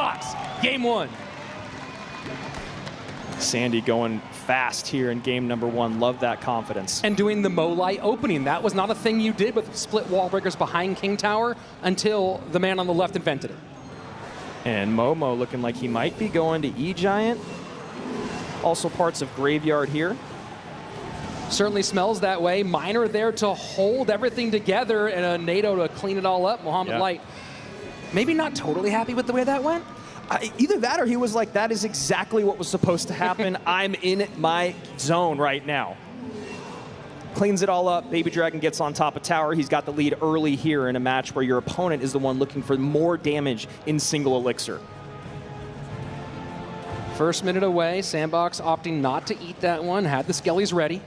Sandbox, game one. Sandy going fast here in game number one. Love that confidence. And doing the Mo Light opening. That was not a thing you did with split wall breakers behind King Tower until the man on the left invented it. And Momo looking like he might be going to E-Giant. Also parts of Graveyard here. Certainly smells that way. Miner there to hold everything together, and a NATO to clean it all up. Mohamed Light, maybe not totally happy with the way that went. Either that or he was like, that is exactly what was supposed to happen. I'm in my zone right now. Cleans it all up. Baby Dragon gets on top of tower. He's got the lead early here in a match where your opponent is the one looking for more damage in single elixir. First minute away. Sandbox opting not to eat that one. Had the skellies ready.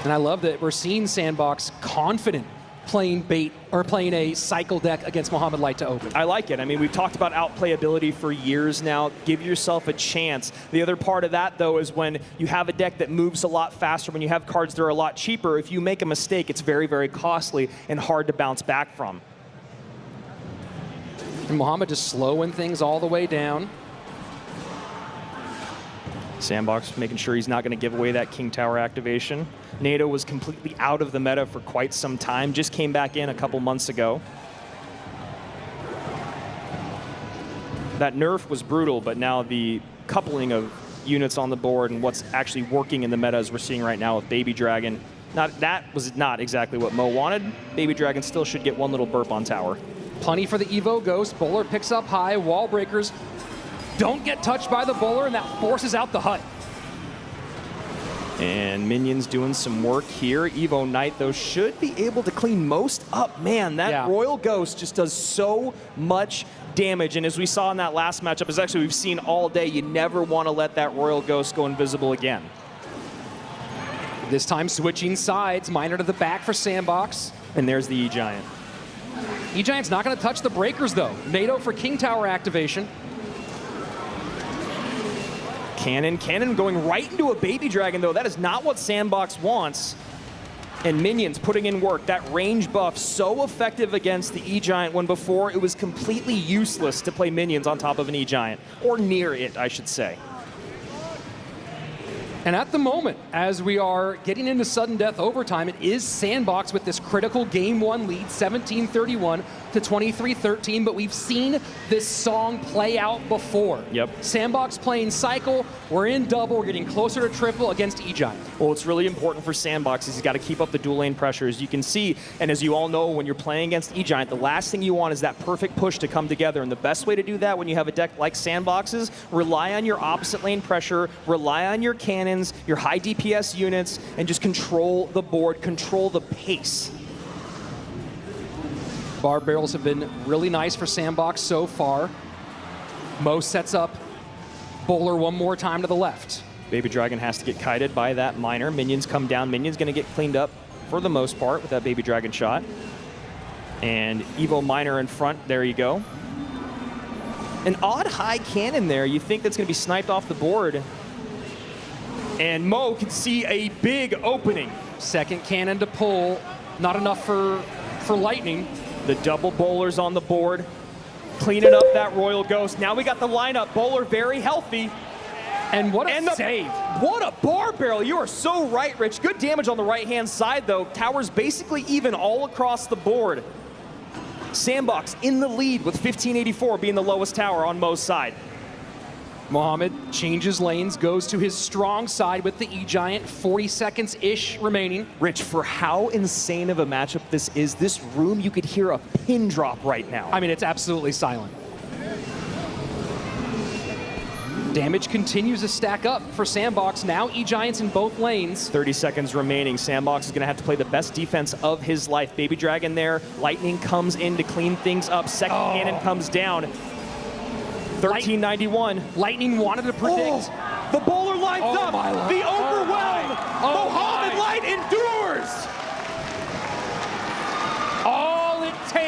And I love that we're seeing Sandbox confident playing bait or playing a cycle deck against Mohamed Light to open. I like it. I mean, we've talked about outplayability for years now. Give yourself a chance. The other part of that, though, is when you have a deck that moves a lot faster, when you have cards that are a lot cheaper, if you make a mistake, it's very, very costly and hard to bounce back from. And Mohamed just slowing things all the way down. Sandbox making sure he's not going to give away that King Tower activation. NATO was completely out of the meta for quite some time, just came back in a couple months ago. That nerf was brutal, but now the coupling of units on the board and what's actually working in the meta as we're seeing right now with Baby Dragon, that was not exactly what Mo wanted. Baby Dragon still should get one little burp on tower. Plenty for the Evo Ghost. Bowler picks up high. Wall breakers don't get touched by the bowler, and that forces out the hut. And Minions doing some work here. Evo Knight, though, should be able to clean most up. Man, that Royal Ghost just does so much damage. And as we saw in that last matchup, as actually we've seen all day, you never want to let that Royal Ghost go invisible again. This time switching sides. Miner to the back for Sandbox. And there's the E-Giant. E-Giant's not going to touch the breakers, though. NATO for King Tower activation. Cannon going right into a Baby Dragon, though. That is not what Sandbox wants. And Minions putting in work. That range buff so effective against the E-Giant when before it was completely useless to play Minions on top of an E-Giant. Or near it, I should say. And at the moment, as we are getting into sudden death overtime, it is Sandbox with this critical game one lead, 17-31 to 23-13, but we've seen this song play out before. Yep. Sandbox playing cycle, we're in double, we're getting closer to triple against E-Giant. Well, it's really important for Sandbox is he's got to keep up the dual lane pressure. As you can see, and as you all know, when you're playing against E-Giant, the last thing you want is that perfect push to come together, and the best way to do that when you have a deck like Sandbox's, rely on your opposite lane pressure, rely on your cannons, your high DPS units, and just control the board, control the pace. Bar barrels have been really nice for Sandbox so far. Mo sets up Bowler one more time to the left. Baby Dragon has to get kited by that Miner. Minions come down. Minions going to get cleaned up for the most part with that Baby Dragon shot. And Evo Miner in front. There you go. An odd high cannon there. You think that's going to be sniped off the board. And Mo can see a big opening. Second cannon to pull. Not enough for Lightning. The double bowlers on the board. Cleaning up that Royal Ghost. Now we got the lineup. Bowler very healthy. And what a save. What a bar barrel. You are so right, Rich. Good damage on the right-hand side, though. Tower's basically even all across the board. Sandbox in the lead with 1584 being the lowest tower on Mo's side. Mohamed changes lanes, goes to his strong side with the E-Giant, 40 seconds-ish remaining. Rich, for how insane of a matchup this is, this room, you could hear a pin drop right now. I mean, it's absolutely silent. Damage continues to stack up for Sandbox. Now E-Giants in both lanes. 30 seconds remaining. Sandbox is going to have to play the best defense of his life. Baby Dragon there. Lightning comes in to clean things up. Second cannon comes down. 1391. Lightning wanted to predict. The bowler lines up. The overwhelm. Mohamed Light endures.